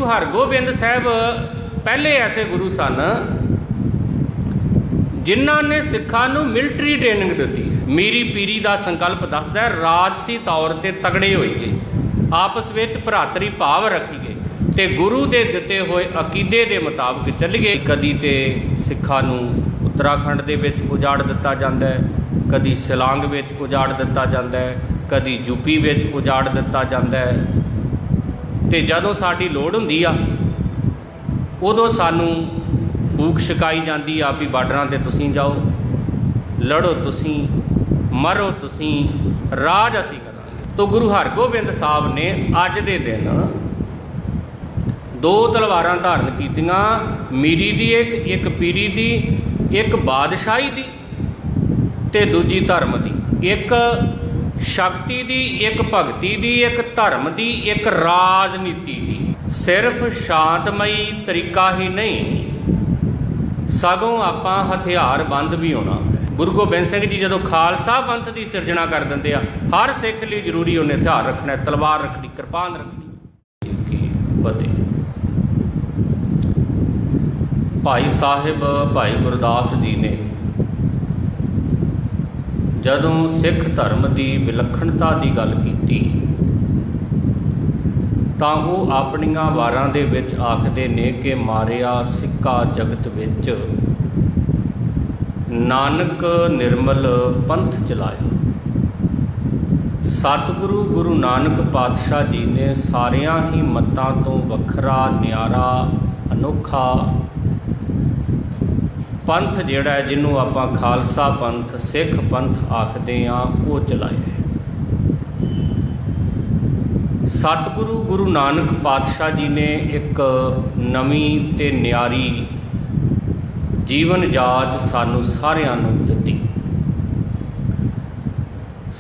गुरु हरगोबिंद साहब पहले ऐसे गुरु सन जिन्हों ने सिखा नूं मिलटरी ट्रेनिंग दी है। मीरी पीरी का संकल्प दसदा है राजसी तौर पर तगड़े होइए, आपस में भरातरी भाव रखीए ते गुरु के दिते हुए अकीदे के मुताबिक चलीए। कदी तो सिखा नूं उत्तराखंड दे विच उजाड़ दिता जाता है, कदी शिलांग विच उजाड़ दिता जाता है, कदी यूपी विच उजाड़ दिता जाता है। तो जदों साडी लोड़ हुंदी आ उदों सानू फूक छकाई जाती आप ही बार्डरां ते तुसीं जाओ, लड़ो तुसीं, मरो तुसीं, राज असीं करांगे। तो गुरु हरगोबिंद साहब ने अज दे दिन दो तलवारां धारण कीतियां, मीरी दी एक पीरी दी, एक बादशाही दी ते दूजी धर्म दी, एक शक्ति दी, एक भगती दी, एक धर्म दी, एक राजनीति दी। सिर्फ शांतमई तरीका ही नहीं सगों आपां हथियारबंद भी होना है। गुरु गोबिंद सिंह जी जदों खालसा पंथ की सिरजना कर देंगे, हर सिख लिए जरूरी उन्हें हथियार रखना है, तलवार रखनी, किरपान रखनी। फतेह। भाई साहिब भाई गुरदास जी ने जदों सिख धर्म की विलक्षणता की गल की तां वो अपनियां वारां दे विच आखदे ने कि मारिया सिक्का जगत विच नानक निर्मल पंथ चलाया। सतगुरु गुरु नानक पातशाह जी ने सारियां ही मतां तो वखरा न्यारा अनोखा पंथ जिहड़ा है जिन्हों आपां खालसा पंथ सिख पंथ आखदे हां वो चलाया है। सतगुरु गुरु नानक पातशाह जी ने एक नवीं ते न्यारी जीवन जाच सानू सारियां नूं दित्ती।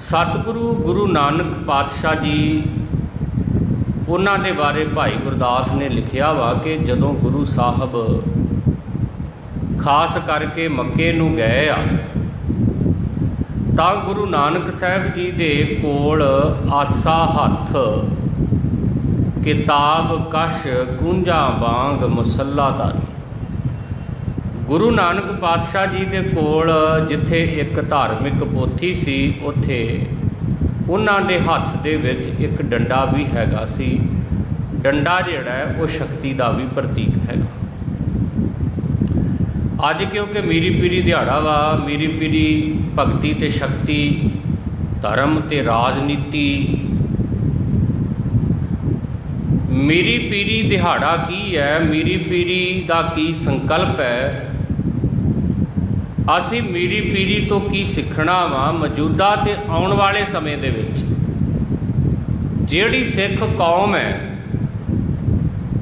सतगुरु गुरु नानक पातशाह जी उन्हां दे बारे भाई गुरदास ने लिखिया वा कि जदों गुरु साहब खास करके मक्के नूं गए आ तां गुरु नानक साहब जी दे कोल आसा हथ किताब कश कूंजा बांग मुसल्लाधारी। गुरु नानक पातशाह जी के कोल जिथे एक धार्मिक पोथी सी उथे उन्हां दे हत्थ दे विच एक डंडा भी हैगा सी। डंडा जिहड़ा है वो शक्ति का भी प्रतीक हैगा। अज क्योंकि मीरी पीरी दिहाड़ा वा, मीरी पीरी भगती ते शक्ति, धर्म ते राजनीति, मीरी पीरी दिहाड़ा की है, मीरी पीरी का की संकल्प है, असी मीरी पीरी तो की सीखना वा। मौजूदा ते आउण वाले समय दे विच जिहड़ी सिख कौम है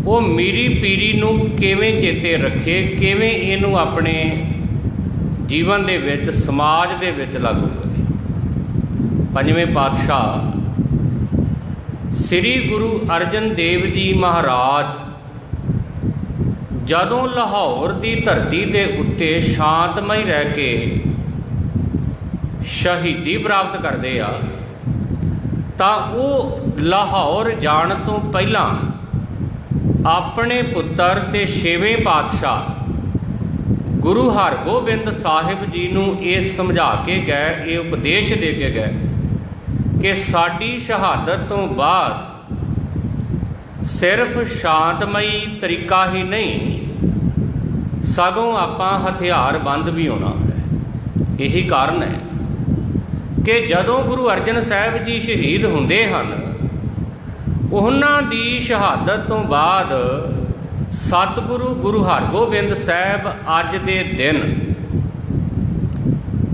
वो मीरी पीरी नूं किवें चेते रखे, किवें इहनूं अपने जीवन दे विच समाज दे विच लागू करे। पंजवें पातशाह श्री गुरु अर्जन देव जी महाराज जदों लाहौर की धरती के उत्ते शांतमई रह के शहीदी प्राप्त करते आ तां वो लाहौर जाण तो पहला अपने पुत्र ते छेवें पातशाह गुरु हरगोबिंद साहिब जी नूं ये समझा के गए, ये उपदेश दे के गए कि साडी शहादत तो बाद सिर्फ शांतमई तरीका ही नहीं सगों आपां हथियारबंद भी होना है। यही कारण है कि जदों गुरु अर्जन साहब जी शहीद हुंदे हन उन्हां दी शहादत तो बाद सतगुरु गुरु हरगोबिंद साहब अज दे दिन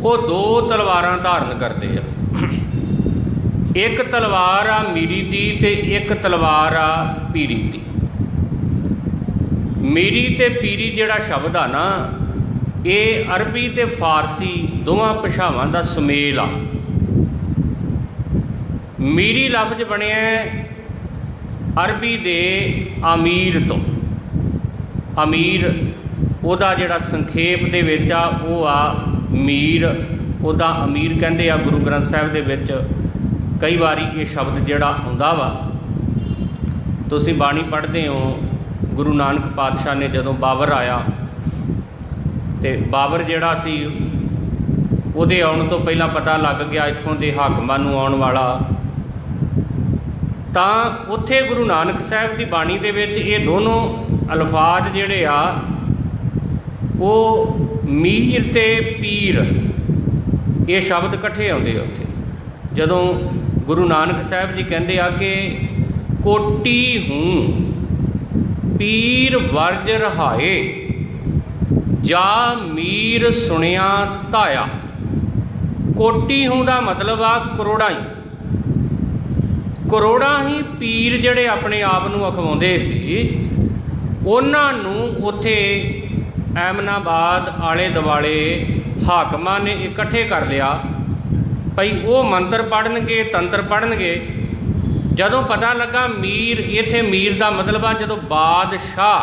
वो दो तलवारां धारण करते हैं। एक तलवार आ मीरी दी ते एक तलवार आ पीरी दी। मीरी ते पीरी जिहड़ा शब्द आ ना ये अरबी ते फारसी दोवां भाषावां दा सुमेल आ। मीरी लफ्ज बनिया अरबी दे अमीर तो। अमीर उहदा जिहड़ा संखेप दे विच आ वो आ मीर, उहदा अमीर कहंदे आ। गुरु ग्रंथ साहिब दे विच कई बारी ये शब्द जिहड़ा आउंदा वा, तुसीं बाणी पढ़दे हो गुरु नानक पातशाह ने जदों बाबर आया तो बाबर जिहड़ा सी उहदे आउण तो पहलां पता लग गया इत्थों दे हाकमां नूं आउण वाला, तां उत्थे गुरु नानक साहब की बाणी दे विच ये दोनों अल्फाज जिहड़े आ वो मीर ते पीर ये शब्द इकट्ठे आउंदे उत्थे। जदों गुरु नानक साहब जी कहते आ कि कोटी हूँ पीर वर्ज रहाए, जा मीर सुनिया धाया। कोटी हूँ का मतलब आ करोड़ा ही, करोड़ा ही पीर जड़े अपने आप नूं अखवाउंदे सी, उन्हां नूं उत्थे एमनाबाद आले दुआले हाकमां ने इकट्ठे कर लिया भई वो मंत्र पढ़नगे तंत्र पढ़नगे। जदों पता लगा मीर, इत्थे मीर का मतलब आ जदों बादशाह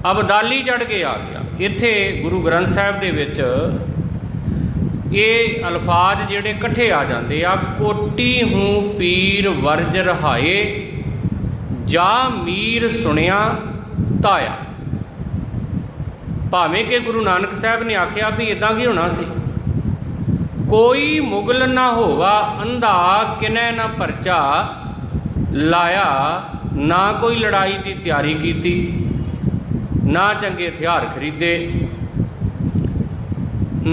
अबदाली चढ़ के आ गया। इत्थे गुरु ग्रंथ साहिब दे विच ये अल्फाज जिहड़े इकट्ठे आ जाते आ, कोटी हूँ पीर वर्ज रहाए, जा मीर सुनिया धाया। भावें कि गुरु नानक साहब ने आख्या भी इदां की होना सी, कोई मुगल ना होवा अंधा किनै ना परचा लाया, ना कोई लड़ाई की तैयारी की, ना चंगे हथियार खरीदे,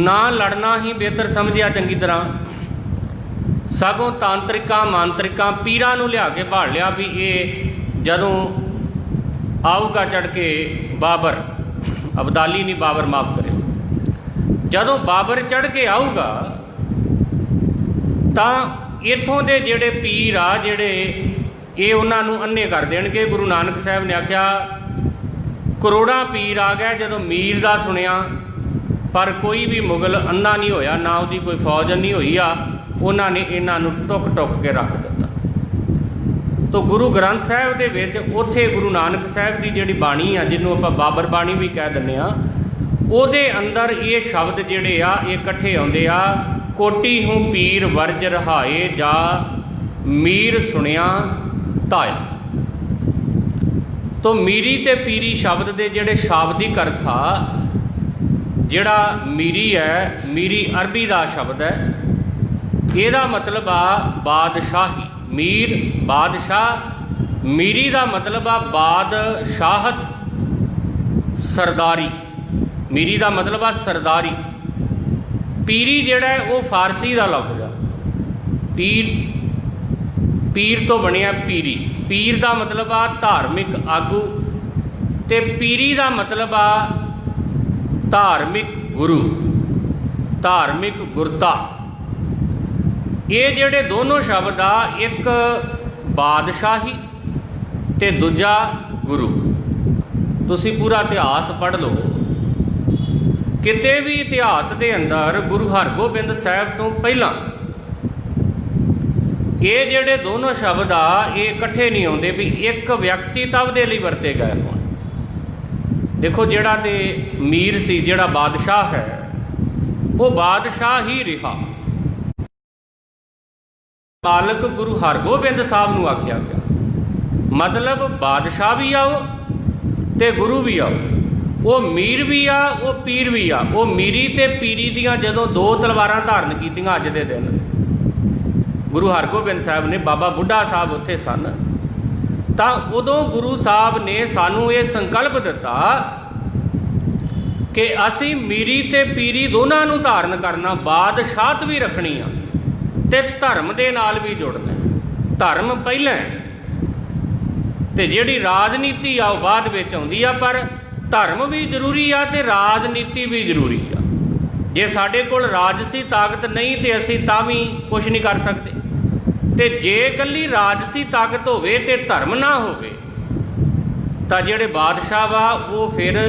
ना लड़ना ही बेहतर समझिया चंगी तरह, सगों तांत्रिका मांत्रिका पीरां नूं लिया के भाल लिया भी ये जदों आऊगा चढ़ के बाबर, अबदाली नहीं बाबर माफ़ करे, जदों बाबर चढ़ के आऊगा तां इत्थों दे जिहड़े पीर आ जिहड़े ये उन्हां नूं अन्ने कर देणगे। गुरु नानक साहब ने आख्या करोड़ा पीर आ गए जदों मीर दा सुनिया, पर कोई भी मुगल अंधा नहीं होया, ना उसकी कोई फौज नहीं हुई आ, उन्होंने इन्हां नूं टुक टुक के रख दिता। तो गुरु ग्रंथ साहिब दे विच उत्थे गुरु नानक साहब की जिहड़ी बाणी आ, जिन्हों आपां बाबर बाणी भी कह दिंदे आ, उहदे अंदर ये शब्द जिहड़े आ ये इकट्ठे आउंदे आ, कोटी हूँ पीर वर्ज रहाए, जा मीर सुनिया धाया। तो मीरी ते पीरी शब्द के जिहड़े शाब्दिक अर्थ आ, जिहड़ा मीरी है, मीरी अरबी का शब्द है, ਇਹਦਾ मतलब आ बादशाही। मीर बादशाह, मीरी का मतलब आ बादशाहत सरदारी, मीरी का मतलब आ सरदारी। पीरी जिहड़ा है वो फारसी का लफ्ज़ आ, पीर पीर तो बनिया पीरी। पीर का मतलब आ धार्मिक आगू, ते पीरी का मतलब आ धार्मिक गुरु, धार्मिक गुरता। ये जिहड़े दोनों शब्द आ, एक बादशाही ते दूजा गुरु। तुसी पूरा इतिहास पढ़ लो, किते भी इतिहास के अंदर गुरु हरगोबिंद साहब तो पहला ये जिहड़े दोनों शब्द आ ये इकट्ठे नहीं आउंदे भी एक व्यक्तित्व के लिए वरते गए होण। देखो जिहड़ा ते मीर सी, जिहड़ा बादशाह है, वो बादशाह ही रहा। मालक गुरु हरगोबिंद साहब नूं आख्या गया, मतलब बादशाह भी आओ ते गुरु भी आओ, वो मीर भी आ, वो पीर भी आ। वो मीरी ते पीरी दियां जदों दो तलवारां धारण कीतियां अज दे दिन, गुरु हरगोबिंद साहब ने, बाबा बुढ़ा साहब उत्थे सन, तां उदों गुरु साहब ने सानूं ये संकल्प दिता कि असीं मीरी ते पीरी दोनां नूं धारण करना, बादशाहत भी रखनी आ ते धर्म दे नाल भी जुड़ना। धर्म पहले ते जिहड़ी राजनीति आ वो बाद विच आउंदी आ, पर धर्म भी जरूरी आ ते राजनीति भी जरूरी आ। जे साडे कोल राजसी ताकत नहीं तो असीं तां भी कुछ नहीं कर सकते, ते जे कल्ली राजसी ताकत होवे ते धर्म ना होवे तां जिहड़े बादशाह वा वो फिर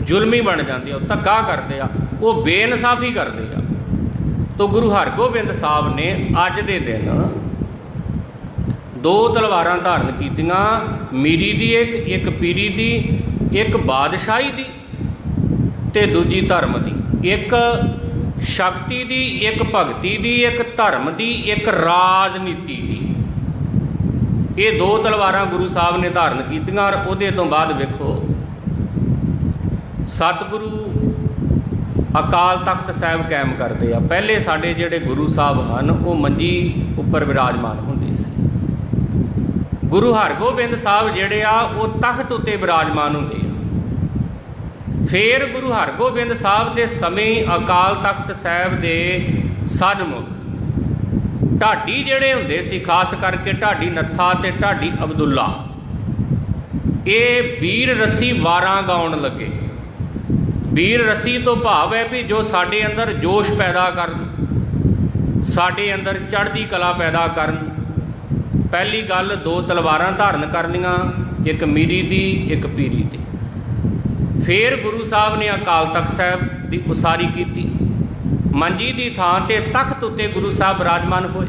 जुल्मी बन जाते आ, धक्का करते आ, वो बेइनसाफी करते आ। तो गुरु हरगोबिंद साहब ने अज दे दिन दो तलवारां धारण कीतियां, मीरी दी एक पीरी दी, एक बादशाही दी ते दूजी धर्म दी, एक शक्ति दी, एक भगती दी, एक धर्म दी, एक राजनीति दी। ये 2 तलवारां गुरु साहब ने धारण कीतियां। और उहदे तो बाद वेखो सतगुरु अकाल तख्त साहब कायम करते हैं। पहले साडे जिहड़े गुरु साहब हैं वो मंजी उपर विराजमान होंदे सी। गुरु हरगोबिंद साहब जिहड़े आ वो तख्त उत्ते विराजमान होंदे आ। फिर गुरु हरगोबिंद साहब के समय अकाल तख्त साहब के सजमुख ढाडी जिहड़े हुंदे सी, खास करके ढाडी नत्था ते ढाडी अब्दुल्ला, ये वीर रसी वारां गाउण लगे। वीर रसी तो भाव है भी जो साडे अंदर जोश पैदा करन, साडे अंदर चढ़दी कला पैदा करन। पहली गल 2 तलवारां धारण कर लियां, एक मीरी दी एक पीरी दी। फिर गुरु साहब ने अकाल तख्त साहब की उसारी की। मंजी की थां ते तख्त उत्ते गुरु साहब विराजमान होए।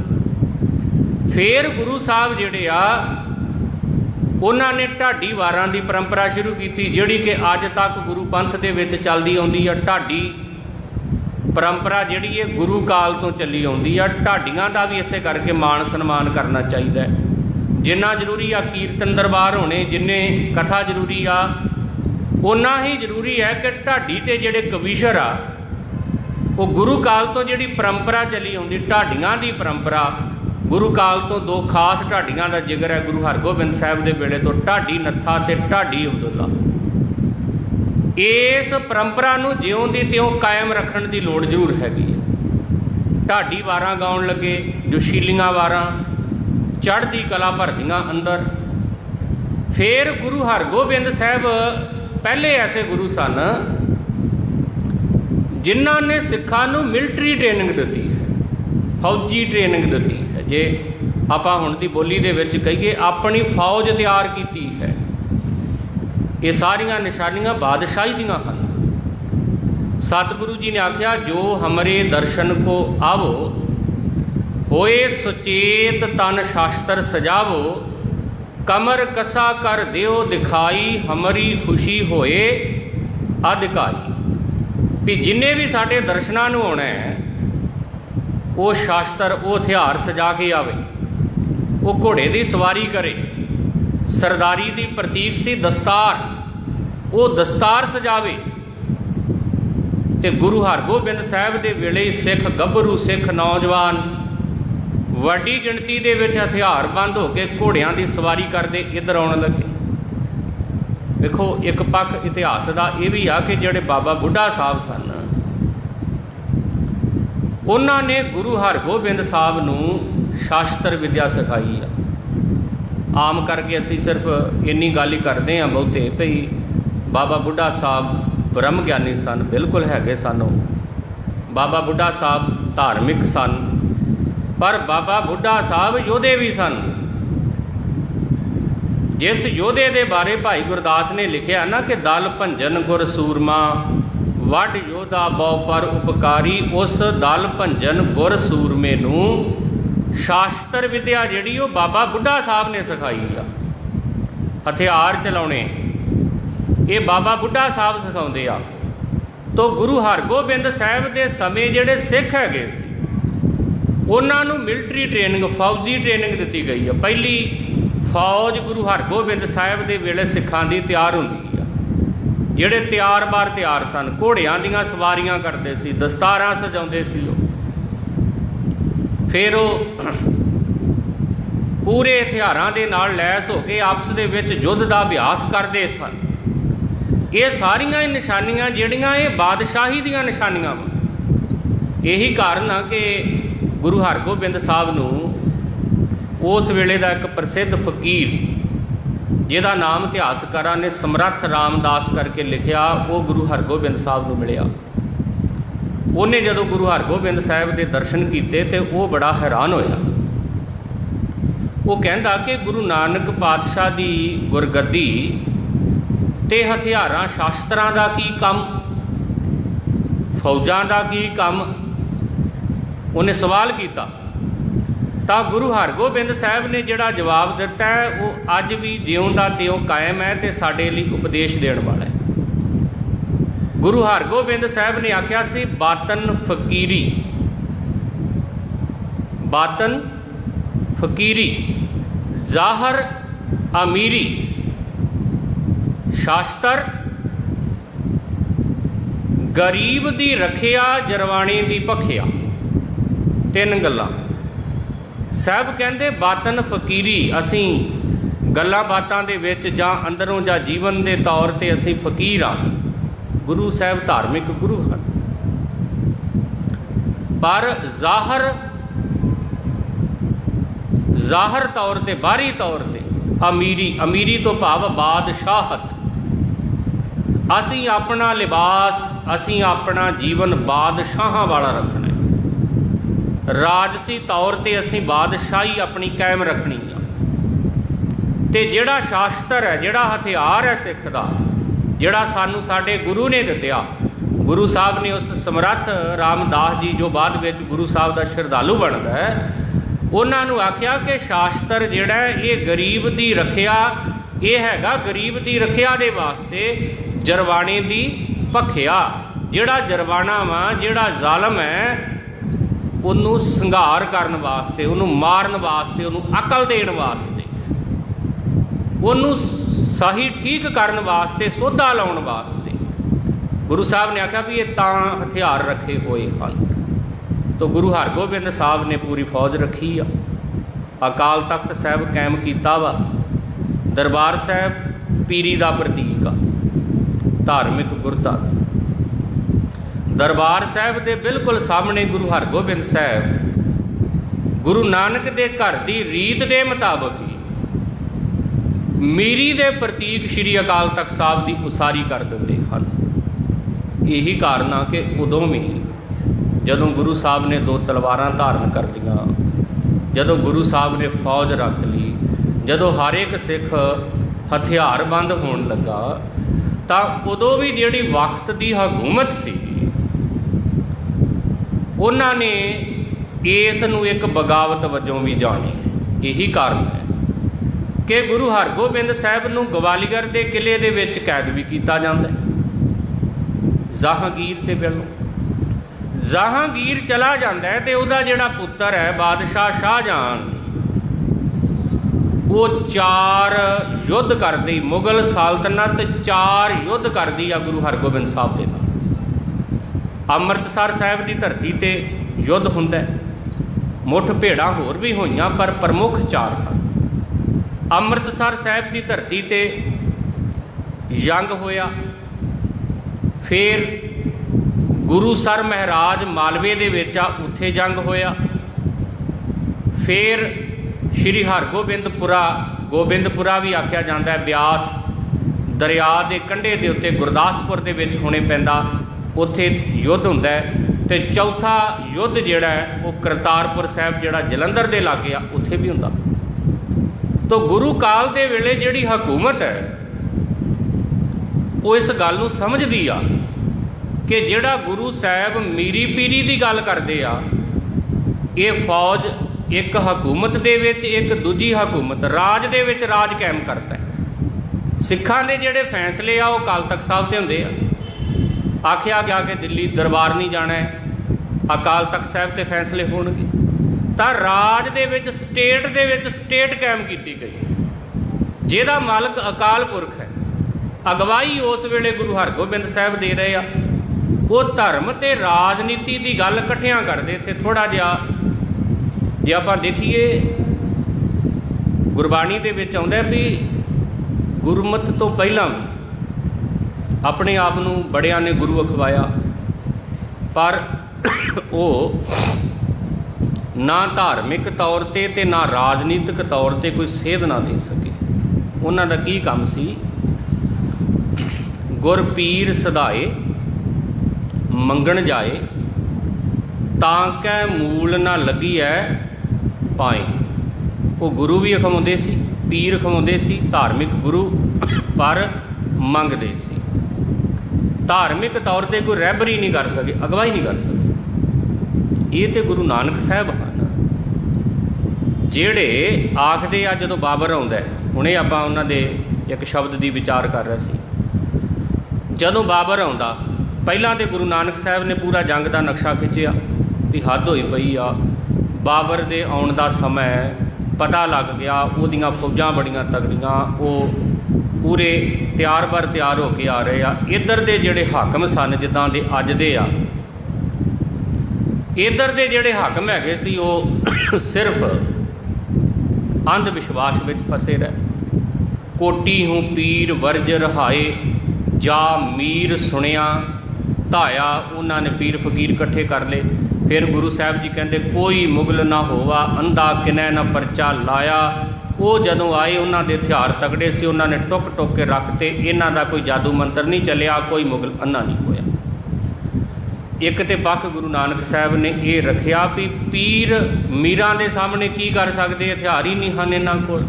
फिर गुरु साहब जिहड़े आ उन्होंने ढाडी वारां की परंपरा शुरू की, जिहड़ी कि अज तक गुरु पंथ दे विच चलदी आउंदी है। ढाडी परंपरा जिहड़ी है गुरु काल तो चली आउंदी है। ढाडियां दा भी इसे करके मान सन्मान करना चाहिए। जिन्ना जरूरी आ कीर्तन दरबार होने, जिन्ने कथा जरूरी आ, उन्ना ही जरूरी है कि ढाडी ते जिहड़े कविशर आ वो गुरु काल तो जिहड़ी परंपरा चली आउंदी, ढाडियां दी परंपरा गुरु काल तो 2 खास ढाडियां का जिक्र है। गुरु हरगोबिंद साहब के वेले तो ढाडी नत्था ते ढाडी अब्दुल्ला। इस परंपरा नूं ज्यों दी त्यों कायम रखण दी लोड़ जरूर हैगी है। ढाडी वारां गाउण लगे, जोशीलियां वारां, चढ़दी कला भरदियां अंदर। फिर गुरु हरगोबिंद साहब पहले ऐसे गुरु सन जिन्हां ने सिखां नूं मिलटरी ट्रेनिंग दी है, फौजी ट्रेनिंग दी है। जे आपां हुण दी बोली दे विच कहिए अपनी फौज तैयार की है। ये सारियां निशानियां बादशाही दियां हन। सतगुरु जी ने आख्या जो हमरे दर्शन को आवो, होए सुचेत तन शास्त्र सजावो, कमर कसा कर दियो दिखाई, हमारी खुशी होए अधिकाई। भी जिन्हें भी साढ़े दर्शनां नूं आउणा है वो शास्त्र वो हथियार सजा के आवे, वो घोड़े की सवारी करे। सरदारी की प्रतीक सी दस्तार, वो दस्तार सजावे। तो गुरु हरगोबिंद साहब के वेले सिख गभरू, सिख नौजवान वड्डी गिणती दे विच हथियार बंद होकर घोड़ियां की सवारी करते इधर आउण लगे। देखो एक पक्ष इतिहास का यह भी आ कि जिहड़े बाबा बुढ़ा साहब सन उन्होंने गुरु हरगोबिंद साहब नूं शास्त्र विद्या सिखाई आ। आम करके असी सिर्फ इन्नी गल ही करते हैं बहुते भई बाबा बुढ़ा साहब ब्रह्म ज्ञानी सन, बिल्कुल हैगे सन। बाबा बुढ़ा साहब धार्मिक सन, पर बाबा बुढ़ा साहब योधे भी सन। जिस योधे के बारे भाई गुरदास ने लिखा ना कि दल भंजन गुर सूरमा, वड योधा बहु पर उपकारी, उस दल भंजन गुर सूरमे नूं शास्त्र विद्या जिहड़ी वो बाबा बुढ़ा साहब ने सिखाई आ। हथियार चलाने ये बाबा बुढ़ा साहब सिखाउंदे आ। तो गुरु हरगोबिंद साहब के समय जिहड़े सिख हैगे सी उन्हां नूं मिलटरी ट्रेनिंग, फौजी ट्रेनिंग दी गई है। पहली फौज गुरु हरगोबिंद साहब के वेले सिखां दी तैयार हुंदी आ, जिहड़े तैयार बार तैयार सन, घोड़ियां दीयां सवारियां करते सी, दस्तारां सजाउंदे सी। फिर वो पूरे हथियारां दे नाल लैस हो के आपस दे विच युद्ध दा अभ्यास करते सन। ये सारियां निशानियां जिहड़ियां ये बादशाही दीयां निशानियां वा। यही कारण आ कि गुरु हरगोबिंद साहब नूं उस वेले का एक प्रसिद्ध फकीर जिहदा नाम इतिहासकारां ने समर्थ रामदास करके लिखिया, वो गुरु हरगोबिंद साहब नूं मिलिया। उन्हें जदों गुरु हरगोबिंद साहब के दर्शन किए तो वो बड़ा हैरान होया। वो कहता कि गुरु नानक पातशाह की गुरगद्दी ते हथियारां शास्त्रां दा की काम, फौजां दा की काम। उन्हें सवाल किया तो गुरु हरगोबिंद साहब ने जिहड़ा जवाब दिता है वो अज भी ज्यों दा त्यों कायम है तो साडे लई उपदेश देण वाला है। गुरु हरगोबिंद साहब ने आख्या सी बातन फकीरी, बातन फकीरी ਜ਼ਾਹਰ ਅਮੀਰੀ, ਸ਼ਾਸਤਰ ਗਰੀਬ ਦੀ ਰੱਖਿਆ, ਜਰਵਾਣੀ ਦੀ ਭਖਿਆ। ਤਿੰਨ ਗੱਲਾਂ। ਸਾਹਿਬ ਕਹਿੰਦੇ ਬਾਤਨ ਫਕੀਰੀ, ਅਸੀਂ ਗੱਲਾਂ ਬਾਤਾਂ ਦੇ ਵਿੱਚ ਜਾਂ ਅੰਦਰੋਂ ਜਾਂ ਜੀਵਨ ਦੇ ਤੌਰ 'ਤੇ ਅਸੀਂ ਫਕੀਰ ਹਾਂ। ਗੁਰੂ ਸਾਹਿਬ ਧਾਰਮਿਕ ਗੁਰੂ ਹਨ, ਪਰ ਜ਼ਾਹਰ ਤੌਰ 'ਤੇ, ਬਾਹਰੀ ਤੌਰ 'ਤੇ ਅਮੀਰੀ ਤੋਂ ਭਾਵ ਬਾਦਸ਼ਾਹਤ। ਅਸੀਂ ਆਪਣਾ ਲਿਬਾਸ, ਅਸੀਂ ਆਪਣਾ ਜੀਵਨ ਬਾਦਸ਼ਾਹਾਂ ਵਾਲਾ ਰੱਖਣਾ ਹੈ। ਰਾਜਸੀ ਤੌਰ 'ਤੇ ਅਸੀਂ ਬਾਦਸ਼ਾਹੀ ਆਪਣੀ ਕਾਇਮ ਰੱਖਣੀ ਆ। ਅਤੇ ਜਿਹੜਾ ਸ਼ਾਸਤਰ ਹੈ, ਜਿਹੜਾ ਹਥਿਆਰ ਹੈ ਸਿੱਖ ਦਾ, ਜਿਹੜਾ ਸਾਨੂੰ ਸਾਡੇ ਗੁਰੂ ਨੇ ਦਿੱਤਾ, ਗੁਰੂ ਸਾਹਿਬ ਨੇ ਉਸ ਸਮਰੱਥ ਰਾਮਦਾਸ ਜੀ, ਜੋ ਬਾਅਦ ਵਿੱਚ ਗੁਰੂ ਸਾਹਿਬ ਦਾ ਸ਼ਰਧਾਲੂ ਬਣਦਾ ਹੈ, ਉਹਨਾਂ ਨੂੰ ਆਖਿਆ ਕਿ ਸ਼ਾਸਤਰ ਜਿਹੜਾ ਇਹ ਗਰੀਬ ਦੀ ਰੱਖਿਆ, ਇਹ ਹੈਗਾ ਗਰੀਬ ਦੀ ਰੱਖਿਆ ਦੇ ਵਾਸਤੇ, ਜਰਵਾਣੇ ਦੀ ਭਖਿਆ। ਜਿਹੜਾ ਜਰਵਾਣਾ ਵਾ, ਜਿਹੜਾ ਜ਼ਾਲਮ ਹੈ, ਉਹਨੂੰ ਸੰਘਾਰ ਕਰਨ ਵਾਸਤੇ, ਉਹਨੂੰ ਮਾਰਨ ਵਾਸਤੇ, ਉਹਨੂੰ ਅਕਲ ਦੇਣ ਵਾਸਤੇ, ਉਹਨੂੰ ਸਹੀ ਠੀਕ ਕਰਨ ਵਾਸਤੇ, ਸੋਧਾ ਲਾਉਣ ਵਾਸਤੇ ਗੁਰੂ ਸਾਹਿਬ ਨੇ ਆਖਿਆ ਵੀ ਇਹ ਤਾਂ ਹਥਿਆਰ ਰੱਖੇ ਹੋਏ ਹਨ। ਤਾਂ ਗੁਰੂ ਹਰਗੋਬਿੰਦ ਸਾਹਿਬ ਨੇ ਪੂਰੀ ਫੌਜ ਰੱਖੀ ਆ, ਅਕਾਲ ਤਖਤ ਸਾਹਿਬ ਕਾਇਮ ਕੀਤਾ ਵਾ। ਦਰਬਾਰ ਸਾਹਿਬ ਪੀਰੀ ਦਾ ਪ੍ਰਤੀਕ ਆ, ਧਾਰਮਿਕ ਗੁਰਤਾ ਦਾ। ਦਰਬਾਰ ਸਾਹਿਬ ਦੇ ਬਿਲਕੁਲ ਸਾਹਮਣੇ ਗੁਰੂ ਹਰਗੋਬਿੰਦ ਸਾਹਿਬ ਗੁਰੂ ਨਾਨਕ ਦੇ ਘਰ ਦੀ ਰੀਤ ਦੇ ਮੁਤਾਬਕ ਹੀ ਮੀਰੀ ਦੇ ਪ੍ਰਤੀਕ ਸ਼੍ਰੀ ਅਕਾਲ ਤਖਤ ਸਾਹਿਬ ਦੀ ਉਸਾਰੀ ਕਰ ਦਿੰਦੇ ਹਨ। ਇਹੀ ਕਾਰਨ ਆ ਕਿ ਉਦੋਂ ਵੀ ਜਦੋਂ ਗੁਰੂ ਸਾਹਿਬ ਨੇ 2 ਤਲਵਾਰਾਂ ਧਾਰਨ ਕਰ ਲਈਆਂ, ਜਦੋਂ ਗੁਰੂ ਸਾਹਿਬ ਨੇ ਫੌਜ ਰੱਖ ਲਈ, ਜਦੋਂ ਹਰ ਇੱਕ ਸਿੱਖ ਹਥਿਆਰਬੰਦ ਹੋਣ ਲੱਗਾ, ਤਾਂ ਉਦੋਂ ਵੀ ਜਿਹੜੀ ਵਕਤ ਦੀ ਹਕੂਮਤ ਸੀ, ਉਹਨਾਂ ਨੇ ਇਸ ਨੂੰ ਇੱਕ ਬਗਾਵਤ ਵਜੋਂ ਵੀ ਜਾਣਿਆ। ਇਹੀ ਕਾਰਨ ਹੈ ਕਿ ਗੁਰੂ ਹਰਗੋਬਿੰਦ ਸਾਹਿਬ ਨੂੰ ਗਵਾਲੀਅਰ ਦੇ ਕਿਲ੍ਹੇ ਦੇ ਵਿੱਚ ਕੈਦ ਵੀ ਕੀਤਾ ਜਾਂਦਾ ਹੈ। ਜਹਾਂਗੀਰ ਤੇ ਵੱਲੋਂ ਜਹਾਂਗੀਰ ਚਲਾ ਜਾਂਦਾ ਹੈ, ਅਤੇ ਉਹਦਾ ਜਿਹੜਾ ਪੁੱਤਰ ਹੈ ਬਾਦਸ਼ਾਹ ਸ਼ਾਹਜਹਾਨ, ਉਹ 4 ਯੁੱਧ ਕਰਦੀ, ਮੁਗਲ ਸਾਲਤਨਤ 4 ਯੁੱਧ ਕਰਦੀ ਆ ਗੁਰੂ ਹਰਗੋਬਿੰਦ ਸਾਹਿਬ ਦੇ ਨਾਲ। ਅੰਮ੍ਰਿਤਸਰ ਸਾਹਿਬ ਦੀ ਧਰਤੀ 'ਤੇ ਯੁੱਧ ਹੁੰਦਾ, ਮੁੱਠ ਭੇੜਾਂ ਹੋਰ ਵੀ ਹੋਈਆਂ, ਪਰ ਪ੍ਰਮੁੱਖ 4 ਹਨ। ਅੰਮ੍ਰਿਤਸਰ ਸਾਹਿਬ ਦੀ ਧਰਤੀ 'ਤੇ ਜੰਗ ਹੋਇਆ। ਫਿਰ ਗੁਰੂਸਰ ਮਹਾਰਾਜ ਮਾਲਵੇ ਦੇ ਵਿੱਚ ਆ, ਉੱਥੇ ਜੰਗ ਹੋਇਆ। ਫਿਰ ਸ਼੍ਰੀ ਗੋਬਿੰਦਪੁਰਾ ਵੀ ਆਖਿਆ ਜਾਂਦਾ ਹੈ, ਬਿਆਸ ਦਰਿਆ ਦੇ ਕੰਢੇ ਦੇ ਉੱਤੇ ਗੁਰਦਾਸਪੁਰ ਦੇ ਵਿੱਚ ਹੋਣੇ ਪੈਂਦਾ, ਉੱਥੇ ਯੁੱਧ ਹੁੰਦਾ ਹੈ। ਅਤੇ ਚੌਥਾ ਯੁੱਧ ਜਿਹੜਾ ਹੈ ਉਹ ਕਰਤਾਰਪੁਰ ਸਾਹਿਬ, ਜਿਹੜਾ ਜਲੰਧਰ ਦੇ ਲਾਗੇ ਆ, ਉੱਥੇ ਵੀ ਹੁੰਦਾ। ਤਾਂ ਗੁਰੂ ਕਾਲ ਦੇ ਵੇਲੇ ਜਿਹੜੀ ਹਕੂਮਤ ਹੈ ਉਹ ਇਸ ਗੱਲ ਨੂੰ ਸਮਝਦੀ ਆ ਕਿ ਜਿਹੜਾ ਗੁਰੂ ਸਾਹਿਬ ਮੀਰੀ ਪੀਰੀ ਦੀ ਗੱਲ ਕਰਦੇ ਆ, ਇਹ ਫੌਜ ਇੱਕ ਹਕੂਮਤ ਦੇ ਵਿੱਚ, ਇੱਕ ਦੂਜੀ ਹਕੂਮਤ ਰਾਜ ਦੇ ਵਿੱਚ ਰਾਜ ਕਾਇਮ ਕਰਦਾ ਹੈ। ਸਿੱਖਾਂ ਦੇ ਜਿਹੜੇ ਫੈਸਲੇ ਆ ਉਹ ਅਕਾਲ ਤਖਤ ਸਾਹਿਬ 'ਤੇ ਹੁੰਦੇ ਆ। ਆਖਿਆ ਗਿਆ ਕਿ ਦਿੱਲੀ ਦਰਬਾਰ ਨਹੀਂ ਜਾਣਾ ਹੈ, ਅਕਾਲ ਤਖਤ ਸਾਹਿਬ 'ਤੇ ਫੈਸਲੇ ਹੋਣਗੇ। ਤਾਂ ਰਾਜ ਦੇ ਵਿੱਚ, ਸਟੇਟ ਦੇ ਵਿੱਚ ਸਟੇਟ ਕਾਇਮ ਕੀਤੀ ਗਈ, ਜਿਹਦਾ ਮਾਲਕ ਅਕਾਲ ਪੁਰਖ ਹੈ। ਅਗਵਾਈ ਉਸ ਵੇਲੇ ਗੁਰੂ ਹਰਗੋਬਿੰਦ ਸਾਹਿਬ ਦੇ ਰਹੇ ਆ। ਉਹ ਧਰਮ ਅਤੇ ਰਾਜਨੀਤੀ ਦੀ ਗੱਲ ਇਕੱਠਿਆਂ ਕਰਦੇ। ਇੱਥੇ ਥੋੜ੍ਹਾ ਜਿਹਾ ਜੇ ਆਪਾਂ ਦੇਖੀਏ, ਗੁਰਬਾਣੀ ਦੇ ਵਿੱਚ ਆਉਂਦਾ ਵੀ ਗੁਰਮਤਿ ਤੋਂ ਪਹਿਲਾਂ ਆਪਣੇ ਆਪ ਨੂੰ ਬੜਿਆਂ ਨੇ ਗੁਰੂ ਅਖਵਾਇਆ, ਪਰ ਉਹ ਨਾ ਧਾਰਮਿਕ ਤੌਰ 'ਤੇ ਅਤੇ ਨਾ ਰਾਜਨੀਤਿਕ ਤੌਰ 'ਤੇ ਕੋਈ ਸੇਧ ਨਾ ਦੇ ਸਕੇ। ਉਹਨਾਂ ਦਾ ਕੀ ਕੰਮ ਸੀ? ਗੁਰ ਪੀਰ ਸਦਾਏ ਮੰਗਣ ਜਾਏ, ਤਾਂ ਕੈ ਮੂਲ ਨਾ ਲੱਗੀ ਐ ਪਾਏ। ਉਹ ਗੁਰੂ ਵੀ ਅਖਵਾਉਂਦੇ ਸੀ, ਪੀਰ ਅਖਵਾਉਂਦੇ ਸੀ, ਧਾਰਮਿਕ ਗੁਰੂ, ਪਰ ਮੰਗਦੇ ਸੀ। ਧਾਰਮਿਕ ਤੌਰ 'ਤੇ ਕੋਈ ਰਹਿਬਰੀ ਨਹੀਂ ਕਰ ਸਕੇ, ਅਗਵਾਈ ਨਹੀਂ ਕਰ ਸਕੇ। ਇਹ ਤਾਂ ਗੁਰੂ ਨਾਨਕ ਸਾਹਿਬ ਹਨ, ਜਿਹੜੇ ਆਖਦੇ ਆ ਜਦੋਂ ਬਾਬਰ ਆਉਂਦਾ, ਹੁਣੇ ਆਪਾਂ ਉਹਨਾਂ ਦੇ ਇੱਕ ਸ਼ਬਦ ਦੀ ਵਿਚਾਰ ਕਰ ਰਹੇ ਸੀ। ਜਦੋਂ ਬਾਬਰ ਆਉਂਦਾ, ਪਹਿਲਾਂ ਤਾਂ ਗੁਰੂ ਨਾਨਕ ਸਾਹਿਬ ਨੇ ਪੂਰਾ ਜੰਗ ਦਾ ਨਕਸ਼ਾ ਖਿੱਚਿਆ ਵੀ ਹੱਦ ਹੋਈ ਪਈ ਆ, ਬਾਬਰ ਦੇ ਆਉਣ ਦਾ ਸਮਾਂ पता लग गया उहदियां फौजां बड़ियां तगड़ियां, वो पूरे तैयार बर तैयार हो के आ रहे आ। इधर दे जिहड़े हाकम सन जिद्दां दे अज दे आ, इधर दे जिहड़े हाकम हैगे सी वो सिर्फ अंध विश्वास में फसे रहे। कोटी हूँ पीर वर्ज रहाए, जा मीर सुनिया धाया। उन्होंने पीर फकीर इकट्ठे कर ले। फिर गुरु साहब जी कहते कोई मुगल ना होवा, अंधा किनै ना परचा लाया। वो जदों आए उन्होंने हथियार तगड़े से, उन्होंने टुक टुक के रखते। इन्हों का कोई जादू मंत्र नहीं चलिया, कोई मुगल अन्ना नहीं होया। एक तो पक्ष गुरु नानक साहब ने ये रखिया भी पीर मीरां दे सामने की कर सकते, हथियार ही नहीं हैं इन्हां कोल।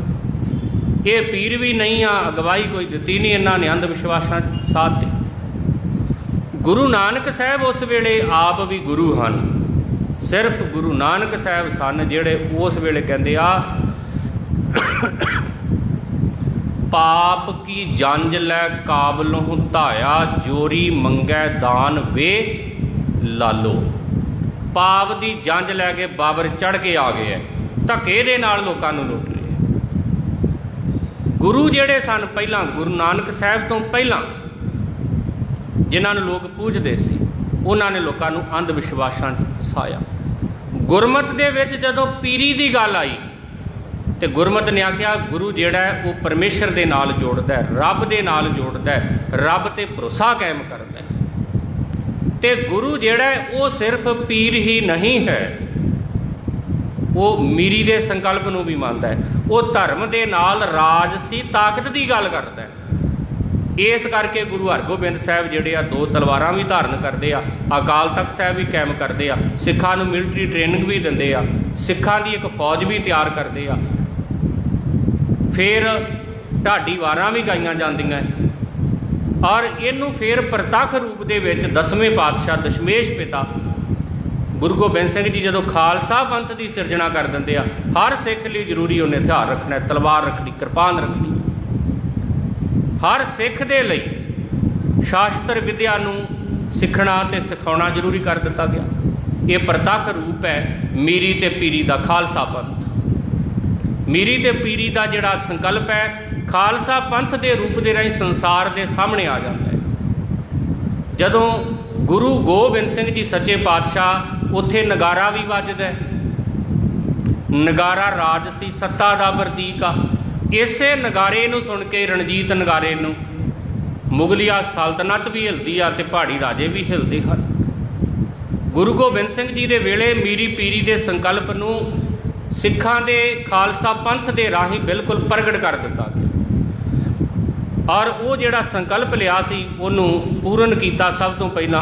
ये पीर भी नहीं आ, अगवाई कोई दिती नहीं, इन्होंने अंध विश्वासां साथ दी। गुरु नानक साहब उस वेले आप भी गुरु हैं, सिर्फ गुरु नानक साहब सन जिहड़े उस वेले कहंदे आ पाप की जंज लै काबलों धाया, जोरी मंगै दान वे लालो। पाप की जंज लैके बाबर चढ़ के आ गए, धक्के दे नाल लोकां नूं लुट रहे। गुरु जिहड़े सन पहलां, गुरु नानक साहब तो पहलां जिन्हां नूं लोग पूजदे सी, उन्हां ने लोकां नूं अंध विश्वासां 'च फसाया। गुरमत दे विच जदों पीरी दी गल आई तो गुरमत ने आख्या गुरु जिहड़ा है वो परमेश्वर दे नाल जोड़दा है, रब दे नाल जोड़दा है, रब ते भरोसा कायम करदा है। ते गुरु जिहड़ा है वो सिर्फ पीर ही नहीं है, वो मीरी दे संकल्प नूं भी मानदा है। वो धर्म दे नाल राजसी ताकत की गल करदा है। इस करके गुरु हरगोबिंद साहब जिहड़े आ 2 तलवारां भी धारण करते आ, अकाल तख्त साहब भी कायम करते आ, सिखां नूं मिलटरी ट्रेनिंग भी दिंदे आ, सिखां दी एक फौज भी तैयार करते आ। फिर ढाडी वारां भी गाईआं जांदियां और इनू फिर प्रतख रूप दे विच 10वें पातशाह दशमेश पिता गुरु गोबिंद सिंह जी जदों खालसा पंथ की सिरजना कर दिंदे आ, हर सिख लई जरूरी उन्हें हथियार रखना, तलवार रखनी, किरपान रखनी। हर सिख दे लई शास्त्र विद्या नूं सिखना ते सिखाउणा जरूरी कर दिता गया। ये प्रतख रूप है मीरी ते पीरी का खालसा पंथ। मीरी ते पीरी का जिहड़ा संकल्प है खालसा पंथ के रूप के राही संसार के सामने आ जाता है। जदों गुरु गोबिंद सिंह जी सच्चे पातशाह उत्थे नगारा भी वजदा है, नगारा राजसी सत्ता का प्रतीक आ। इसे नगारे नूं सुन के रणजीत नगारे नूं मुगलिया सल्तनत भी हिलदी आ ते पहाड़ी राजे भी हिलदे हैं। गुरु गोबिंद सिंह जी के वेले मीरी पीरी के संकल्प नूं सिखां दे खालसा पंथ के राही बिल्कुल प्रगट कर दिता गया और वो जिहड़ा संकल्प लिया सी उहनूं पूर्ण किया सब तो पहला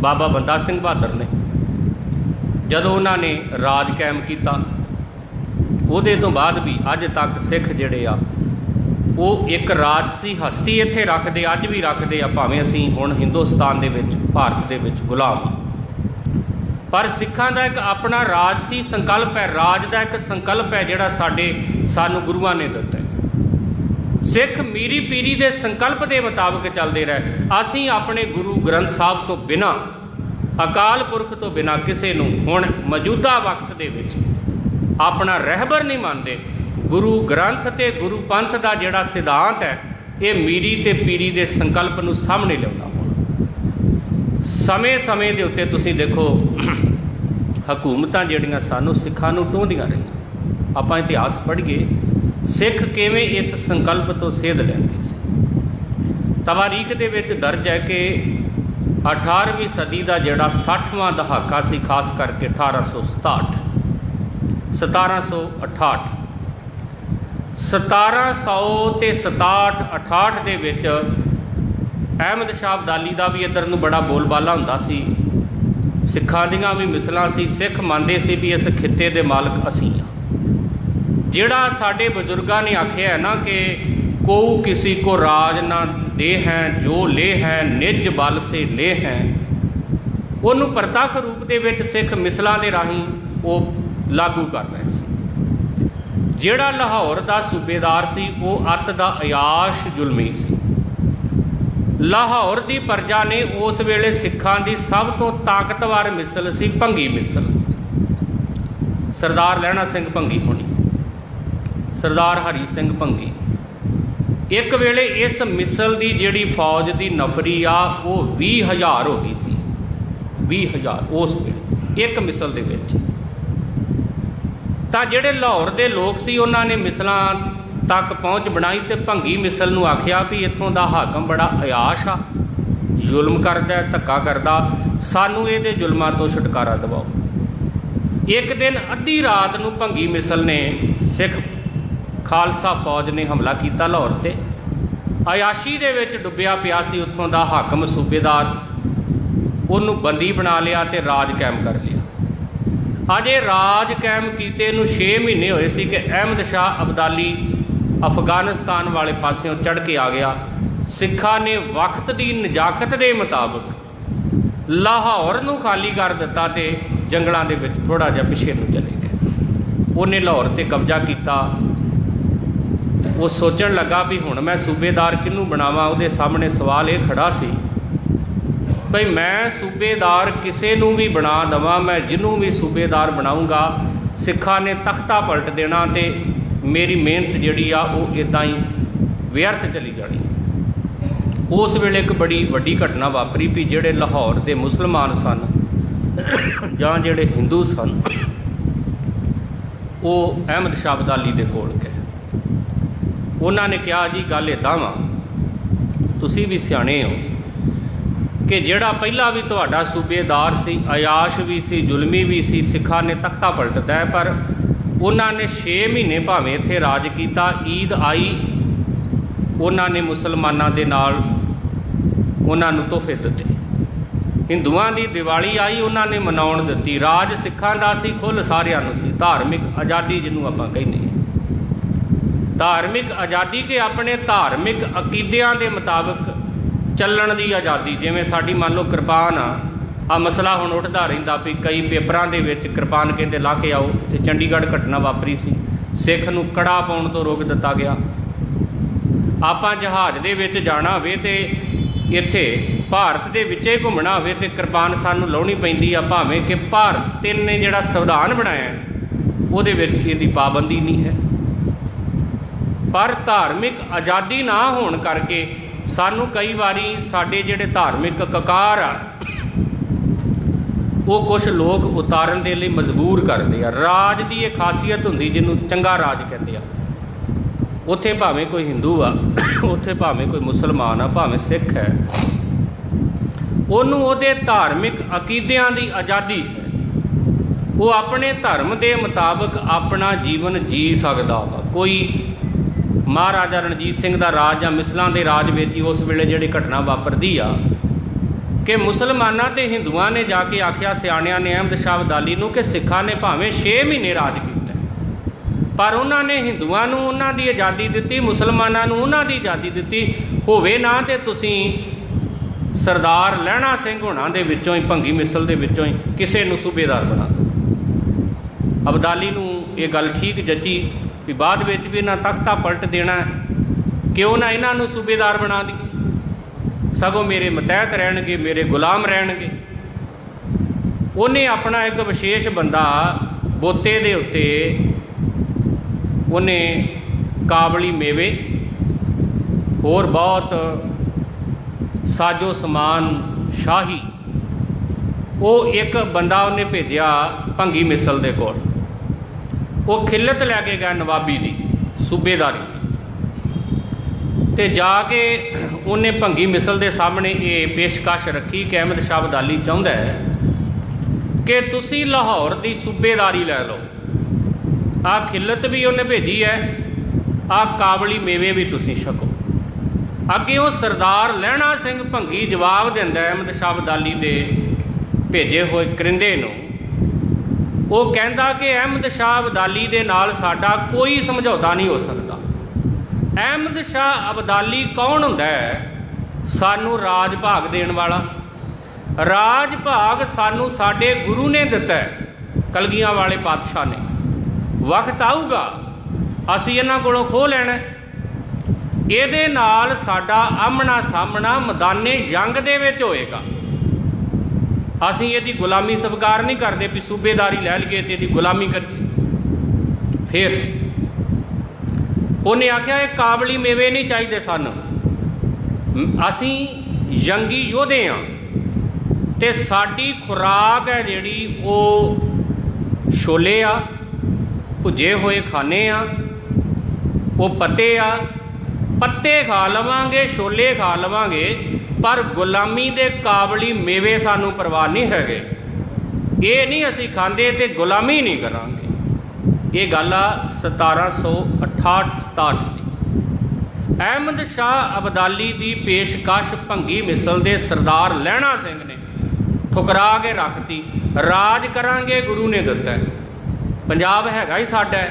बाबा बंदा सिंह बहादुर ने। जदों उन्होंने राज कायम किया, उहदे तो बाद भी अज तक सिख जिहड़े आ वो एक राजसी हस्ती इत्थे रखते, अज भी रखते आ, भावें असीं हुण हिंदुस्तान दे विच भारत दे विच गुलाम, पर सिखां दा एक अपना राजसी संकल्प है, राज का एक संकल्प है जिहड़ा सानूं गुरुआं ने दिता है। सिख मीरी पीरी के संकल्प के मुताबिक चलते रहे। असीं अपने गुरु ग्रंथ साहब तो बिना, अकाल पुरख तो बिना किसी नूं हुण मौजूदा वक्त दे विच अपना रहबर नहीं मानते। गुरु ग्रंथ ते गुरु पंथ का जिहड़ा सिद्धांत है ये मीरी ते पीरी के संकल्प नूं सामने लिआउंदा होना। समय समय के उत्ते तुसीं देखो हकूमतां जिहड़ियां सानूं सिखां नूं ढोंदियां रहियां। आपां इतिहास पढ़िए सिख किवें इस संकल्प तो सेध लैंदे सी। तवारीख दे विच दर्ज है कि 18वीं सदी का जिहड़ा 60वां दहाका सी, खास करके 1867 1768 1700 ते 67-68 दे विच अहमद शाह अब्दाली का भी इधर नूं बड़ा बोलबाला हुंदा सी। सिखां दीआं भी मिसलां सी। सिख मंनदे सी भी इस खित्ते दे मालक असीं आ। जिहड़ा साडे बजुर्गां ने आखिया है ना कि कोऊ किसी को राज ना दे हैं, जो ले हैं निज बल से ले हैं, उन्होंने प्रतख रूप दे विच सिख मिसलां दे राही वो लागू कर रहे थे। जिहड़ा लाहौर का सूबेदार सी वो अत दा अयाश जुलमी सी। लाहौर की प्रजा ने उस वेले सिखां की सब तो ताकतवर मिसल सी भंगी मिसल। सरदार लहणा सिंह भंगी होनी, सरदार हरी सिंह भंगी, एक वेले इस मिसल की जिहड़ी फौज की नफरी आ वो 20,000 हो गई सी। 20,000 उस वेले एक मिसल दे विच। तां जिहड़े लाहौर के लोग सी उन्हां ने मिसलां तक पहुँच बनाई तो भंगी मिसल नूं आखिया भी इत्थों का हाकम बड़ा अयाश आ, जुल्म करदा, धक्का करदा, सानू इहदे जुल्मां तो छुटकारा दिवाओ। एक दिन अद्धी रात नूं भंगी मिसल ने सिख खालसा फौज ने हमला किया लाहौर ते। अयाशी दे विच डुੱਬਿਆ पिया सी उत्थों दा हाकम सूबेदार, उन्होंने बंदी बना लिया तो राज कायम कर लिया। अजे राज कायम कीते नूं 6 महीने होए सी कि अहमद शाह अब्दाली अफगानिस्तान वाले पासों चढ़ के आ गया। सिखा ने वक्त की नजाकत के मुताबिक लाहौर नूं खाली कर दिता तो जंगलों के विच थोड़ा जिहा पिछे नूं चले गए। उन्हें लाहौर ते कब्जा किया। वो सोचण लगा भी हुण मैं सूबेदार किनू बनावां। उहदे सामने सवाल ये खड़ा सी भाई मैं सूबेदार किसी नूं भी बना देवां, मैं जिन्हों भी सूबेदार बनाऊँगा सिखा ने तख्ता पलट देना तो मेरी मेहनत जिहड़ी आ वो इदां ही व्यर्थ चली जानी। उस वेले एक बड़ी वड्डी घटना वापरी भी जिहड़े लाहौर के मुसलमान सन जां जिहड़े हिंदू सन वो अहमद शाह अब्दाली दे कोल गए। उन्होंने कहा जी गल इदां वा, तुसीं भी सियाणे हो कि जिहड़ा पहला भी तुहाडा सूबेदार सी अयाश भी सी, जुलमी भी सी, सिखा ने तख्ता पलटदा है, पर उन्होंने 6 महीने भावें इत्थे राज किया। ईद आई, उन्होंने मुसलमानों के नाल उन्होंने तोहफे दिते। हिंदुआं की दिवाली आई, उन्होंने मनाउण दित्ती। राज सिखां दा सी, खुल सारिआं नूं सी। धार्मिक आज़ादी जिन्हों आपां कहने, धार्मिक आज़ादी के अपने धार्मिक अकीदियां के मुताबिक चलण की आज़ादी। जिवें साडी मान लो किरपान आ मसला हुण उठदा रहिंदा भी कई पेपरां दे विच किरपान कहते ला के आओ। इत्थे चंडीगढ़ घटना वापरी सी, सिख नूं कड़ा पाउण तो रोक दिता गया। आपां जहाज़ दे विच जाना होवे ते इत्थे भारत दे विच ही घुमना होवे ते किरपान सानूं लाउणी पैंदी आ, भावें कि भारत ने जिहड़ा संविधान बनाया उहदे विच इहदी पाबंदी नहीं है। पर धार्मिक आज़ादी ना होण करके सानू कई बारी साडे जिहड़े धार्मिक ककार आ वो कुछ लोग उतारन दे लई मजबूर करते हैं। राज की एक खासियत हुंदी जिन्हों चंगा राज कहते हैं। उत्थे भावें कोई हिंदू आ, उत्थे भावें कोई मुसलमान आ, भावें सिख है, उन्होंने उहदे धार्मिक अकीदियां की आज़ादी है। वो अपने धर्म के मुताबिक अपना जीवन जी सकदा वा। कोई महाराजा रणजीत सिंह का राज या मिसलों के राज में ही उस वेले जिहड़ी घटना वापरदी आ कि मुसलमाना ते हिंदुआं ने जाके आख्या सियाणियां ने अहमद शाह अब्दाली नूं कि सिखा ने भावें 6 महीने राज किया, पर उन्होंने हिंदुआं नूं उन्हां दी आज़ादी दित्ती, मुसलमानां नूं उन्हां दी आज़ादी दित्ती। होवे ना ते तुसीं सरदार लहणा सिंह होणां दे विचों ही भंगी मिसल दे विचों ही किसी नूं सूबेदार बना दो। अब्दाली नूं ये गल ठीक जची भी बाद में भी इन्हां तख्ता पलट देना है, क्यों ना इन्हां नूं सूबेदार बना दी, सगों मेरे मतहत रहणगे, मेरे गुलाम रहणगे। उन्हें अपना एक विशेष बंदा बोते दे उत्ते उन्हें काबली मेवे होर बहुत साजो समान शाही वो एक बंदा उन्हें भेजा भंगी मिसल दे कोल। वो खिलत लैके गया नवाबी की सूबेदारी ते जाके उन्हें भंगी मिसल के सामने ये पेशकश रखी कि अहमद शाह अब्दाली चाहुंदा है कि तुसी लाहौर की सूबेदारी लै लो। आ खिलत भी उन्हें भेजी है, आ काबली मेवे भी तुसी छको। अगे वो सरदार लहणा सिंह भंगी जवाब दिंदा अहमद शाह अब्दाली दे भेजे हुए करिंदे नूं। वो कहता कि अहमद शाह अब्दाली दे नाल साडा कोई समझौता नहीं हो सकता। अहमद शाह अब्दाली कौन हुंदा है? सानू राज भाग देण वाला। राज भाग सानू साडे गुरु ने दिता है, कलगियां वाले पातशाह ने। वक्त आऊगा असीं इन्हां कोलों खोह लैणा। इहदे नाल साडा आमना सामना मैदाने जंग दे विच होएगा। असीं इहदी गुलामी स्वीकार नहीं करते भी सूबेदारी लै लईए ते इहदी गुलामी करिए। फिर उन्हें आख्या ये काबली मेवे नहीं चाहिए सानू, असी जंगी योधे हाँ ते साडी खुराक है जिहड़ी वो छोले आ, भुजे हुए खाने आ, वो पत्ते आ, पत्ते खा लवांगे, छोले खा लवांगे, पर गुलामी दे काबली मेवे सानू परवाह नहीं है। ये नहीं असी खांदे ते गुलामी नहीं करांगे। ये गल आ 1768-67 की। अहमद शाह अबदाली की पेशकश भंगी मिसल दे सरदार लहणा सिंह ने ठुकरा के रखती। राज करांगे गुरु ने दिता है, पंजाब हैगा ही साडा है,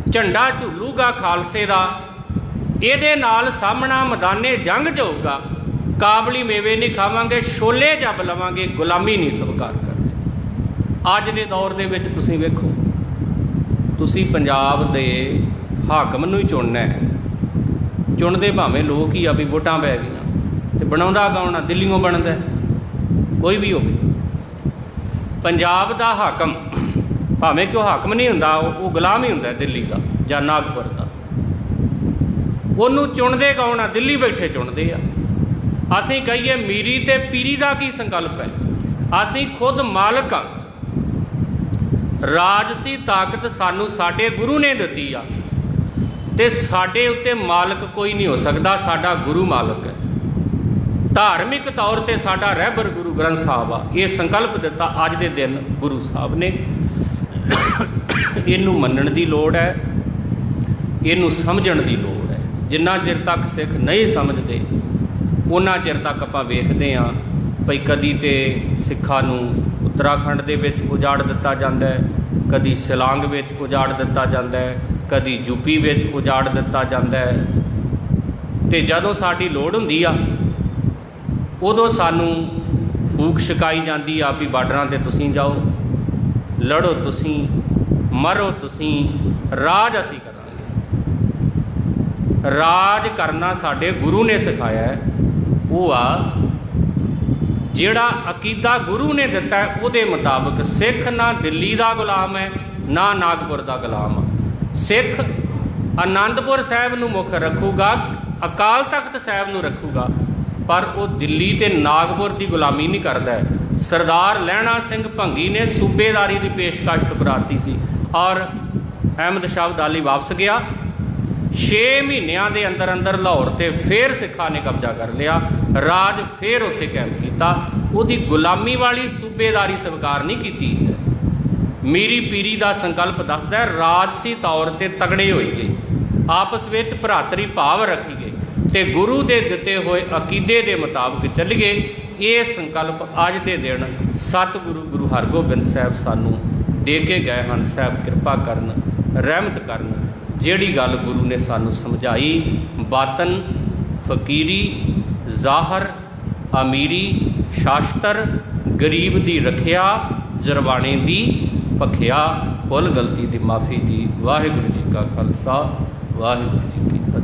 झंडा झूलूगा खालसे का, ये नाल सामना मैदाने जंग च होगा, काबली मेवे नहीं खावांगे, छोले जब लवांगे, गुलामी नहीं स्वीकार करते। अज के दौर दे विच तुसीं वेखो, तुसीं पंजाब दे हाकम नूं ही चुनना है, चुनते भावें लोग ही आ भी वोटां पै गई तो बनाउंदा कौन आ, दिल्लीओं बनता कोई भी होवे। पंजाब का हाकम भावें कि हाकम नहीं हुंदा, वो गुलाम ही हुंदा दिल्ली का जां नागपुर का, उन्होंने चुनते कौन आ, दिल्ली बैठे चुनते आ। असीं कहीए मीरी ते पीरी का की संकल्प है, असीं खुद मालक हाँ, राजसी ताकत सानू साडे गुरु ने दिती आ ते साडे उत्ते मालक कोई नहीं हो सकता, साडा गुरु मालक है। धार्मिक तौर पर साडा रहबर गुरु ग्रंथ साहब आ, ये संकल्प दिता अज दे दिन गुरु साहब ने। इनू मनण की लोड़ है, इनू समझण की लोड़ है। जिन्ना चिर तक सिख नहीं समझते उन्ना चिर तक आपां वेखदे हाँ भई कदी तो सिखां नूं उत्तराखंड दे विच उजाड़ दिता जाता है, कदी शिलांग विच उजाड़ दिता जाता है, कदी यूपी विच उजाड़ दिता जाता है। तो जदों साडी लोड़ हुंदी आ उदों सानू फूक छकाई जाती आ भी बार्डरां ते तुसीं जाओ, लड़ो तुसीं, मरो तुसीं, राज असीं करांगे। राज करना साडे गुरु ने सिखाया है, वो आ जिहड़ा अकीदा गुरु ने दिता है उहदे मुताबिक। सिख ना दिल्ली का गुलाम है ना नागपुर का गुलाम। सिख आनंदपुर साहिब नूं मुख रखूगा, अकाल तख्त साहिब नूं रखूगा, पर वो दिल्ली ते नागपुर की गुलामी नहीं करता है। सरदार लहणा सिंह भंगी ने सूबेदारी की पेशकश ठुकराती सी और अहमद शाह अब्दाली वापस गया। 6 महीनों के अंदर अंदर लाहौर ते फिर सिखा ने कब्जा कर लिया, राज फिर उत्थे कायम किया। उहदी गुलामी वाली सूबेदारी स्वीकार नहीं की। मीरी पीरी का संकल्प दसदा है राजसी तौर पर तगड़े हो गए, आपस में भरातरी भाव रखी गए ते गुरु के दिते हुए अकीदे के मुताबिक चल गए। ये संकल्प अज के दिन सतगुरु गुरु हरगोबिंद साहब सानू दे के गए हैं। साहब कृपा करन, रहमत करन, जिहड़ी गल गुरु ने सानू समझाई, बातन फकीरी ज़ाहर अमीरी शास्त्र, गरीब की रखिया जरबाने की भखिया, भुल गलती की माफ़ी दी। वाहिगुरू जी का खालसा, वाहिगुरू जी की फतेह।